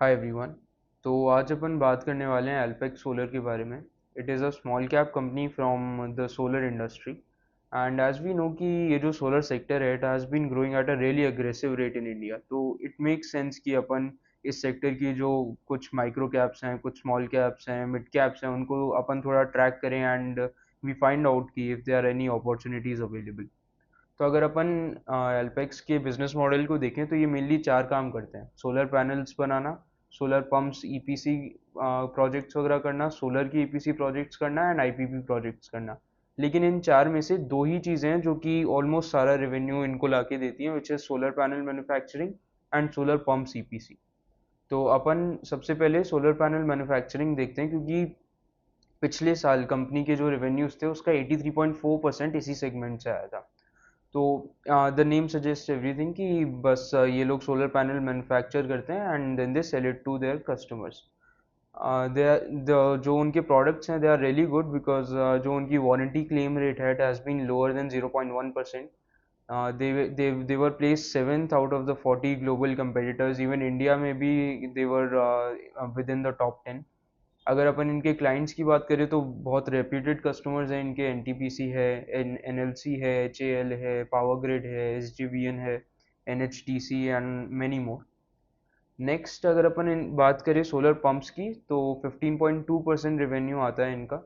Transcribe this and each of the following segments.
Hi everyone. तो आज अपन बात करने वाले हैं अल्पेक्स सोलर के बारे में। It is a small cap company from the solar industry and as we know कि ये जो सोलर सेक्टर है it has been growing at a really aggressive rate in India. तो इट मेक्स सेंस कि अपन इस सेक्टर की जो कुछ माइक्रो कैप्स हैं, कुछ स्मॉल कैप्स हैं, मिड कैप्स हैं, उनको अपन थोड़ा ट्रैक करें एंड वी फाइंड आउट कि if there are any opportunities available. तो अगर अपन एल्पेक्स के बिजनेस मॉडल को देखें तो ये मेनली चार काम करते हैं: सोलर पैनल्स बनाना, सोलर पंप्स ईपीसी प्रोजेक्ट्स वगैरह करना, सोलर की ईपीसी प्रोजेक्ट्स करना एंड आईपीपी प्रोजेक्ट्स करना। लेकिन इन चार में से दो ही चीज़ें हैं जो कि ऑलमोस्ट सारा रेवेन्यू इनको लाके देती हैं, which is solar panel manufacturing and solar pumps EPC. तो अपन सबसे पहले सोलर पैनल मैन्युफैक्चरिंग देखते हैं, क्योंकि पिछले साल कंपनी के जो रेवेन्यूज थे उसका 83.4% इसी सेगमेंट से आया था। तो द नेम सजेस्ट एवरीथिंग कि बस ये लोग सोलर पैनल मैन्युफैक्चर करते हैं and then they sell it to their customers. They जो उनके प्रोडक्ट्स हैं they are really good, because जो उनकी वारंटी क्लेम रेट है it has been lower than 0.1%. They were placed seventh out of the 40 global competitors. Even India में भी they were within the top 10. अगर अपन इनके क्लाइंट्स की बात करें तो बहुत रेप्यूटेड कस्टमर्स हैं इनके। एनटीपीसी है, एनएलसी है, एचएएल है, पावर ग्रिड है, एसजेवीएन है, एनएचटीसी एंड मेनी मोर। नेक्स्ट अगर अपन बात करें सोलर पंप्स की तो 15.2% रेवेन्यू आता है इनका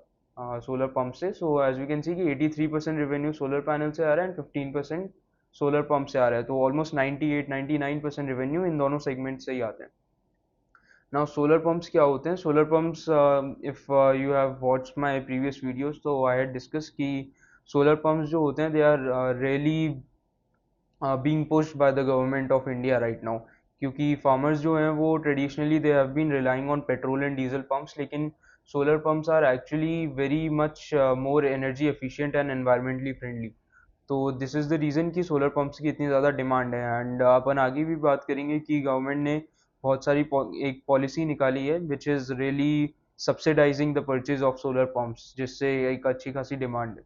सोलर पंप से। So as we can see कि 83% रेवेन्यू सोलर पैनल से आ रहा है एंड 15% सोलर पंप से आ रहा है। तो ऑलमोस्ट 98-99% रेवेन्यू इन दोनों सेगमेंट से ही आते हैं। नाउ सोलर पंप्स क्या होते हैं? Solar pumps, if you have watched my previous videos तो आई हैड डिस्कस कि सोलर पंप्स जो होते हैं they are really being pushed by the government of India right now, क्योंकि फार्मर्स जो हैं वो traditionally they have been relying on petrol and diesel pumps, लेकिन solar pumps are actually very much more energy efficient and environmentally friendly. तो this is the reason कि solar pumps की इतनी ज़्यादा डिमांड है। एंड अपन आगे भी बात करेंगे कि गवर्नमेंट ने बहुत सारी एक पॉलिसी निकाली है which is really subsidising the purchase of solar pumps, जिससे एक अच्छी खासी डिमांड है।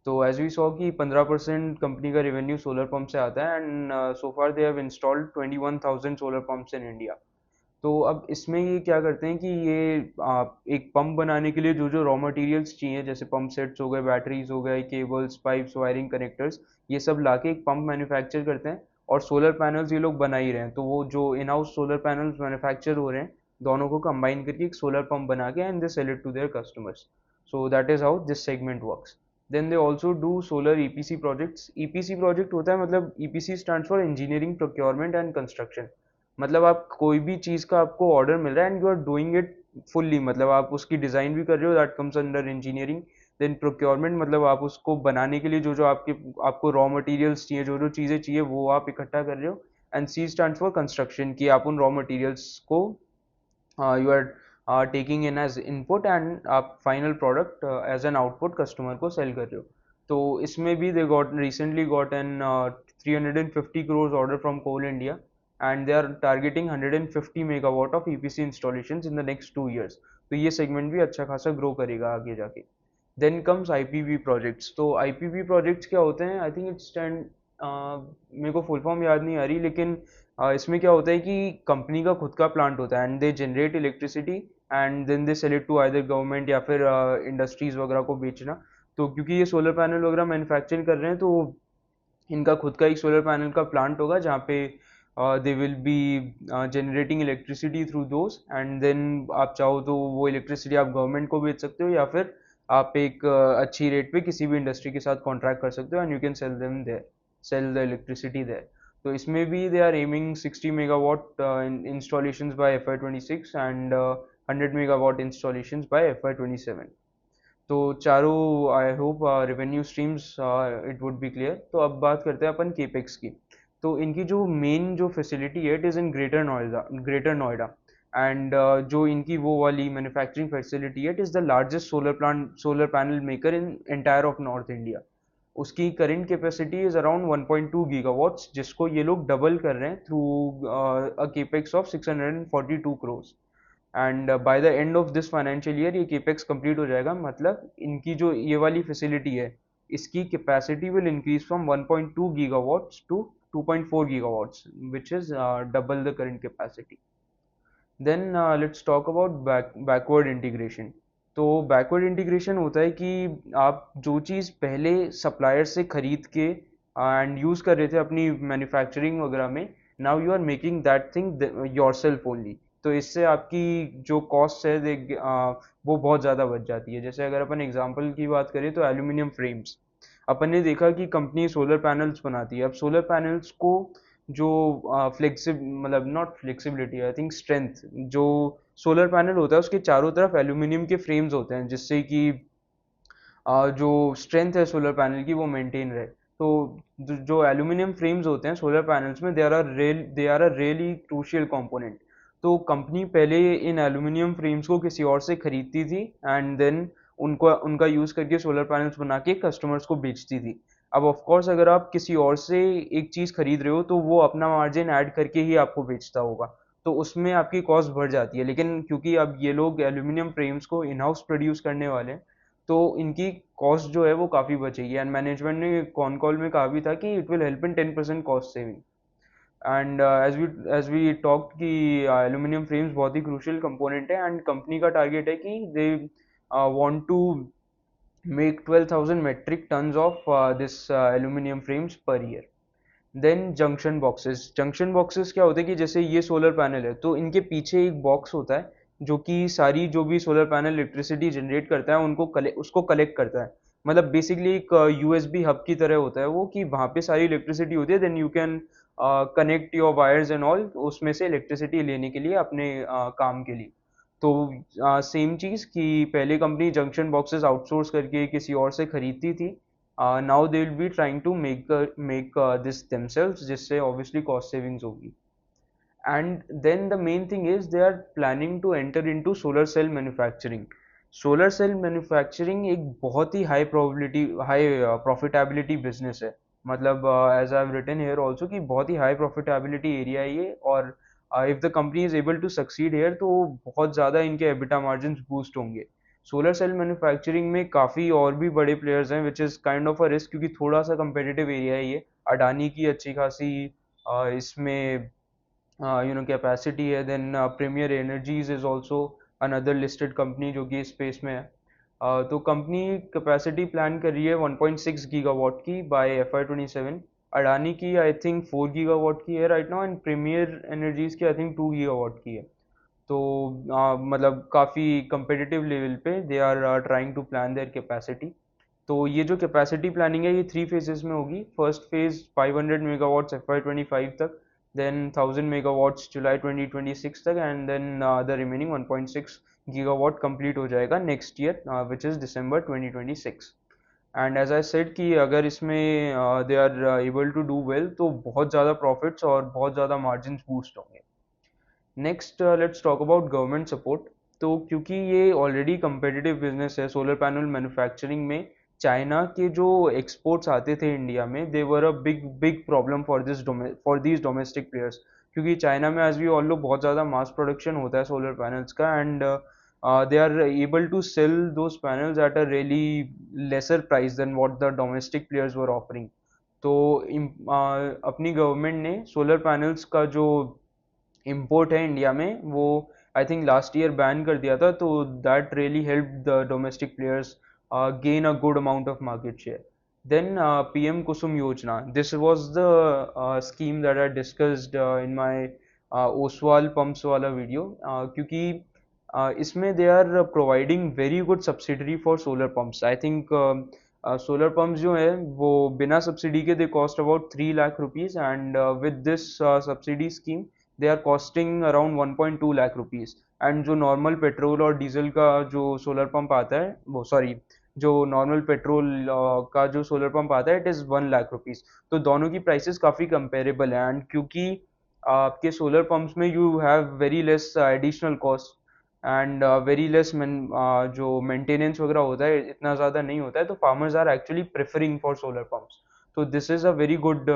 तो एज वी सॉ कि 15% कंपनी का रेवेन्यू सोलर पंप से आता है and so far they have installed 21,000 solar pumps in India. तो अब इसमें ये क्या करते हैं कि ये एक पंप बनाने के लिए जो जो रॉ मटेरियल्स चाहिए, जैसे पंप सेट्स हो गए, बैटरीज हो गए, केबल्स, पाइप्स, वायरिंग, कनेक्टर्स, ये सब लाके एक पंप मैन्युफैक्चर करते हैं। और सोलर पैनल्स ये लोग बना ही रहे हैं, तो वो जो in house solar panels manufacture हो रहे हैं दोनों को कंबाइन करके एक सोलर पंप बना के and they sell it to their customers. So that is how this segment works. Then they also do solar EPC projects. EPC project होता है, मतलब EPC stands for engineering, procurement and construction. मतलब आप कोई भी चीज़ का आपको ऑर्डर मिल रहा है and you are doing it fully, मतलब आप उसकी डिज़ाइन भी कर रहे हो, that comes under engineering. Then procurement, मतलब आप उसको बनाने के लिए जो जो आपको रॉ मटेरियल्स चाहिए, जो जो चीज़ें चाहिए वो आप इकट्ठा कर रहे हो। And C stands for construction, कि आप उन रॉ मटेरियल्स को you are taking in as input and आप final product as an output customer को सेल कर रहे हो। तो इसमें भी they got recently got an 350 crores order from Coal India, and they are targeting 150 megawatt of EPC installations in the next 2 years. तो ये सेगमेंट भी अच्छा खासा ग्रो करेगा आगे जाके। Then comes IPV projects. तो आईपीवी प्रोजेक्ट्स क्या होते हैं? आई थिंक इट्स स्टैंड, मेरे को फुल फॉर्म याद नहीं आ रही, लेकिन इसमें क्या होता है कि कंपनी का खुद का प्लांट होता है and they generate electricity and then they sell it to either government या फिर इंडस्ट्रीज वगैरह को बेचना। तो क्योंकि ये सोलर पैनल वगैरह मैन्युफैक्चरिंग कर रहे हैं तो इनका खुद का एक सोलर पैनल का प्लांट होगा जहाँ पे they will be generating electricity through those, and then आप चाहो तो वो इलेक्ट्रिसिटी आप गवर्नमेंट को बेच सकते हो या फिर आप एक अच्छी रेट पे किसी भी इंडस्ट्री के साथ कॉन्ट्रैक्ट कर सकते हो and you can sell them there, sell the electricity there. तो इसमें भी they are aiming 60 megawatt installations by FY26 and 100 megawatt installations by FY27। तो चारों I hope revenue streams it would be clear. तो अब बात करते हैं अपन केपेक्स की। तो इनकी जो मेन जो फैसिलिटी है it is in Greater Noida. And जो इनकी वो वाली मैन्युफैक्चरिंग फैसिलिटी है it is the largest solar panel maker in entire of North India. उसकी current capacity is around 1.2 gigawatts, जिसको ये लोग डबल कर रहे हैं through a capex of 642 crores। And by the end of this financial year ये capex complete हो जाएगा। मतलब इनकी जो ये वाली फैसिलिटी है इसकी capacity will increase from 1.2 gigawatts to 2.4 gigawatts, which is double the current capacity. Then let's talk about backward integration. तो बैकवर्ड इंटीग्रेशन होता है कि आप जो चीज़ पहले सप्लायर से खरीद के एंड यूज़ कर रहे थे अपनी मैन्युफैक्चरिंग वगैरह में, now you are making that thing yourself only. तो इससे आपकी जो कॉस्ट है वो बहुत ज़्यादा बच जाती है। जैसे अगर अपन एग्जांपल की बात करें तो एल्यूमिनियम फ्रेम्स, अपन ने देखा कि कंपनी सोलर पैनल्स बनाती है। अब सोलर पैनल्स को जो मतलब not flexibility, I think strength, जो सोलर पैनल होता है उसके चारों तरफ एल्यूमिनियम के फ्रेम्स होते हैं जिससे कि जो स्ट्रेंथ है सोलर पैनल की वो मेंटेन रहे। तो जो एल्यूमिनियम फ्रेम्स होते हैं सोलर पैनल्स में, they are a really crucial component. तो कंपनी पहले इन एल्यूमिनियम फ्रेम्स को किसी और से खरीदती थी एंड देन उनको उनका यूज़ करके सोलर पैनल्स बना के कस्टमर्स को बेचती थी। अब ऑफ कोर्स अगर आप किसी और से एक चीज़ खरीद रहे हो तो वो अपना मार्जिन ऐड करके ही आपको बेचता होगा, तो उसमें आपकी कॉस्ट बढ़ जाती है। लेकिन क्योंकि अब ये लोग एल्यूमिनियम फ्रेम्स को इन हाउस प्रोड्यूस करने वाले हैं, तो इनकी कॉस्ट जो है वो काफ़ी बचेगी। एंड मैनेजमेंट ने कॉन कॉल में कहा भी था कि it will help in 10% cost saving. And as we talk कि एल्यूमिनियम फ्रेम्स बहुत ही क्रूशियल कंपोनेंट है एंड कंपनी का टारगेट है कि they want to make 12,000 metric tons of this aluminum frames per year. Then junction boxes क्या होते हैं कि जैसे ये सोलर पैनल है तो इनके पीछे एक बॉक्स होता है जो कि सारी जो भी सोलर पैनल इलेक्ट्रिसिटी जनरेट करता है उसको कलेक्ट करता है। मतलब बेसिकली एक यूएसबी हब की तरह होता है वो, कि वहाँ पे सारी इलेक्ट्रिसिटी होती है, then you can connect your wires and all उसमें से इलेक्ट्रिसिटी लेने के लिए अपने काम के लिए। तो सेम चीज़ कि पहले कंपनी जंक्शन बॉक्सेस आउटसोर्स करके किसी और से खरीदती थी, now they will be trying to make this themselves, जिससे ऑब्वियसली कॉस्ट सेविंग्स होगी। And then the main thing is they are planning to enter into solar cell manufacturing. Solar cell manufacturing एक बहुत ही हाई प्रॉफिटेबिलिटी बिजनेस है। मतलब as I have written here also कि बहुत ही हाई प्रॉफिटेबिलिटी एरिया है ये, और if the company is able to succeed here तो बहुत ज़्यादा इनके एबिटा मार्जिन बूस्ट होंगे। सोलर सेल मैन्युफैक्चरिंग में काफ़ी और भी बड़े प्लेयर्स हैं, which is kind of a risk, क्योंकि थोड़ा सा कंपेटिटिव एरिया है ये। अडानी की अच्छी खासी इसमें कैपेसिटी है। Then premier energies is also another listed company जो कि इस स्पेस में है। तो कंपनी कैपेसिटी प्लान कर रही है 1.6 गीगावाट की बाय FY 27। अडानी की आई थिंक 4 गीगावाट की है right now, and premier energies की आई थिंक 2 गीगावाट की है। तो मतलब काफ़ी कंपेटिटिव लेवल पे they are trying to plan their capacity. तो ये जो कैपेसिटी प्लानिंग है ये 3 फेजेस में होगी। फर्स्ट फेज 500 मेगावाट्स FY 25 तक, देन 1000 मेगावाट्स जुलाई 2026 तक, and then the remaining 1.6 gigawatt complete हो जाएगा next year which is December 2026। And as I said कि अगर इसमें they are able to do well तो बहुत ज़्यादा प्रॉफिट्स और बहुत ज़्यादा मार्जिन बूस्ट होंगे। Next let's talk about government support. तो क्योंकि ये ऑलरेडी competitive बिजनेस है सोलर पैनल मैन्युफैक्चरिंग में, चाइना के जो एक्सपोर्ट्स आते थे इंडिया में, they were a big big problem for these domestic players. क्योंकि चाइना में एज वी ऑल नो बहुत ज़्यादा मास प्रोडक्शन होता है सोलर पैनल्स का, and they are able to sell those panels at a really lesser price than what the domestic players were offering. तो अपनी government ने सोलर पैनल्स का जो इम्पोर्ट है इंडिया में वो I think last year ban कर दिया था। तो that really help the domestic players gain a good amount of market share. Then PM Kusum Yojana, this was the scheme that I discussed in my Oswal pumps वाला video. क्योंकि इसमें they are providing very good subsidiary for solar pumps. I think solar pumps जो है वो बिना subsidy के they cost about 3 lakh rupees, and with this subsidy scheme they are costing around 1.2 lakh rupees. And जो normal petrol और diesel का जो solar pump आता है, वो सॉरी, जो नॉर्मल पेट्रोल का जो सोलर पंप आता है इट इज़ 1 लाख रुपीज। तो दोनों की प्राइसेस काफ़ी कंपेरेबल है। एंड क्योंकि आपके सोलर पंप्स में you have very less additional cost and very less जो मेंटेनेंस वगैरह होता है इतना ज़्यादा नहीं होता है, तो farmers are actually preferring for solar pumps. तो this is a very good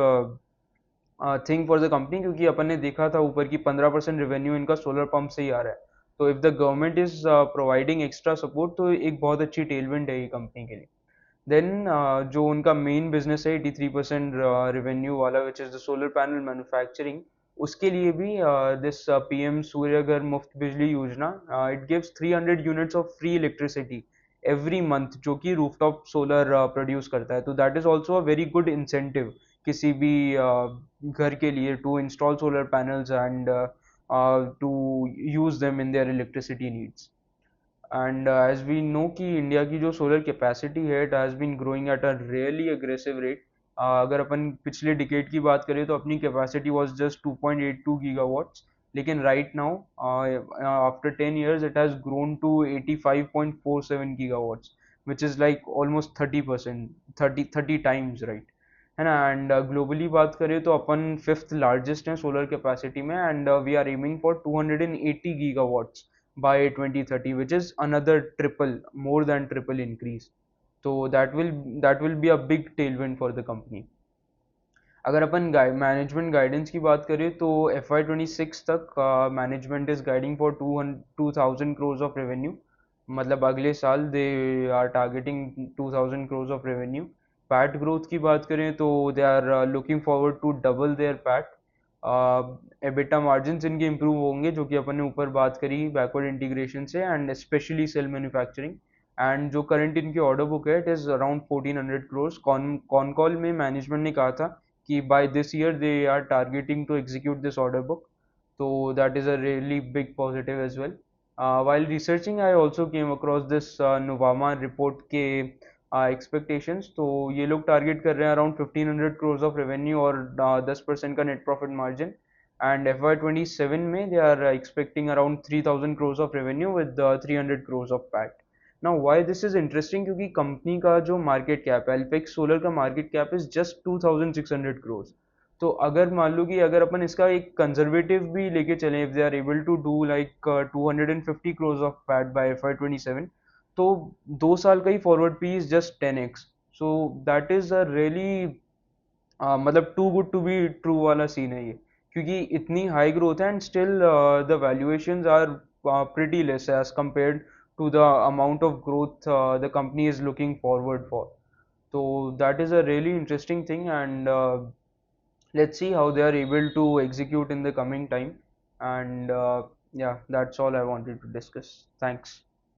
thing for the company, क्योंकि अपन ने देखा था ऊपर की 15% रेवेन्यू इनका सोलर पंप से ही आ रहा है। तो if the government is providing extra support तो एक बहुत अच्छी टेलविंड है ये कंपनी के लिए। देन जो उनका मेन बिजनेस है 83% रेवेन्यू वाला, which is the solar panel manufacturing. उसके लिए भी this PM Surya Ghar Muft Bijli Yojana, it gives 300 units of free electricity every month, जो कि रूफटॉप सोलर प्रोड्यूस करता है। तो that is also a very good incentive किसी भी घर के लिए to install solar panels and to use them in their electricity needs. And as we know कि इंडिया की जो सोलर कैपेसिटी है it has been growing at a really aggressive rate. अगर अपन पिछले डिकेड की बात करें तो अपनी कैपेसिटी वाज जस्ट 2.82 गीगावाट्स, लेकिन right now after 10 years it has grown to 85.47 gigawatts, which is like almost 30%, 30 times, right? है ना? एंड ग्लोबली बात करें तो अपन फिफ्थ लार्जेस्ट हैं सोलर कैपेसिटी में, and we are aiming for 280 gigawatts by 2030, which is another triple, more than triple increase. So that will be a big tailwind for the company. अगर अपन management guidance की बात करें तो FY 26 तक management is guiding for 2,000 crores of revenue. मतलब अगले साल they are targeting 2,000 crores of revenue. PAT growth की बात करें तो they are looking forward to double their PAT. EBITDA margin इनके इंप्रूव होंगे, जो कि अपन ने ऊपर बात करी बैकवर्ड इंटीग्रेशन से, and specially cell manufacturing. And जो करंट इनकी ऑर्डर बुक है it is around 1,400 crores। Con call में मैनेजमेंट ने कहा था कि by this year they are targeting to execute this order book. So that is a really big positive as well. While researching, I also came across this Novama report के expectations। तो ये लोग target कर रहे हैं around 1,500 crores of revenue और 10% का net profit margin. And FY 27 में they are expecting around 3,000 crores of revenue with 300 crores of PAT. Now why this is interesting, क्योंकि कंपनी का जो मार्केट कैप है, अल्पेक्स सोलर का market cap is just 2,600 crores। तो अगर मान लो कि अगर अपन इसका एक कंजर्वेटिव भी लेके चलें, if they are able to do like 250 crores of PAT by FY 27, तो 2 साल का ही forward P is just 10x। So that is a really मतलब too good to be true वाला सीन है ये, क्योंकि इतनी हाई ग्रोथ है and still the valuations are pretty less as compared to the amount of growth the company is looking forward for. So that is a really interesting thing, and let's see how they are able to execute in the coming time. And yeah, that's all I wanted to discuss. Thanks.